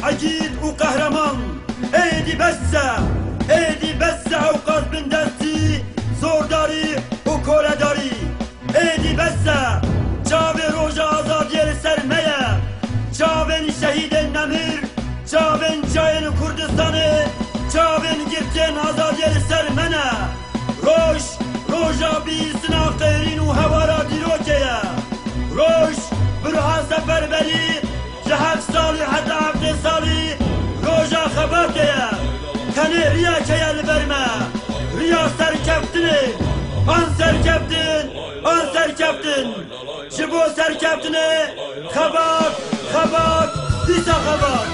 عجيل وقهرمان ايدي بس عوقاز بن دستي زور داري وكولا داري ايدي بس چاوی روژ آزادی سرمایه چاوین شهید نمیر چاوین جاین کردستان چاوین گرتین آزادی سرمنه روژا بیسنا قیرین و هوارا دیروکه روش برها سفر بری جهت سالی حتی 7 سالی روژا خباته کنه ریا که البرمه ریا سرکفتنه آن سرکفتن جبو سرکفتنه خبات دیسا خبات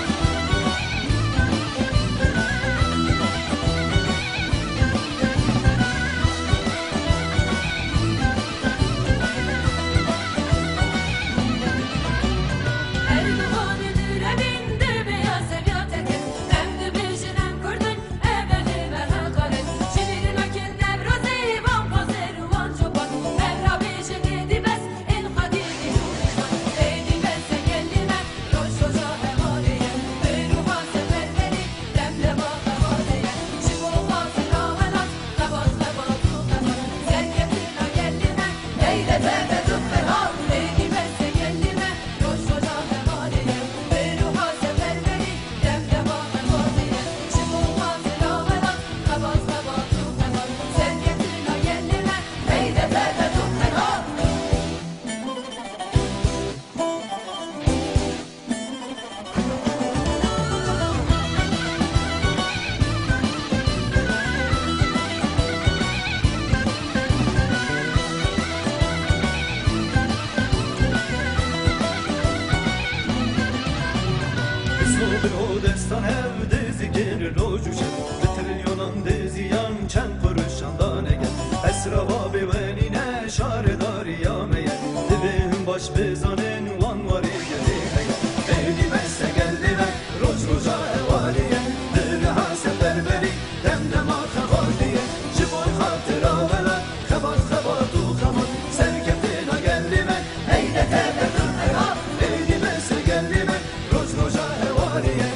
Destان ev dizi gelir rojuşa Trilyonan dizi yan çen kuruşandan egen Esra babi venine şaredari yameye Divim baş bezanen van var egeline Evli messe geldi ve roja evaliye Dırha sefer beri demde marka valiye Ciboy hatıra vela kabat u kamat Serkeftina geldi ve heyde tebe dırha Evli messe geldi ve roja evaliye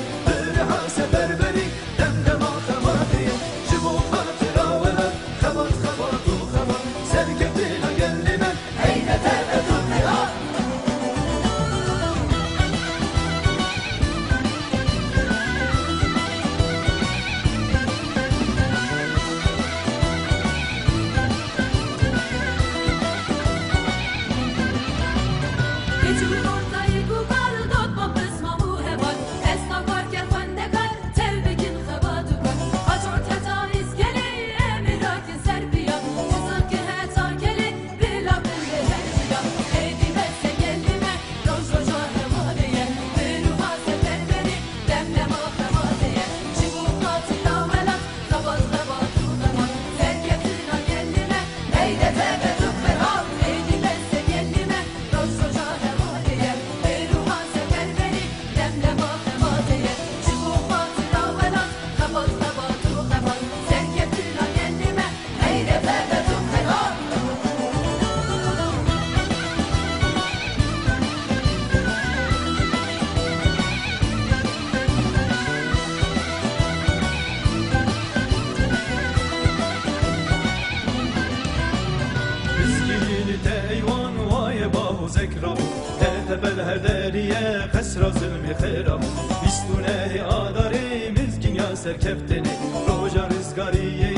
Zekram Tertebel her deriye Kesra zulmü khirab Bistune adari Mizgin ya serkefteni Roja rizgariye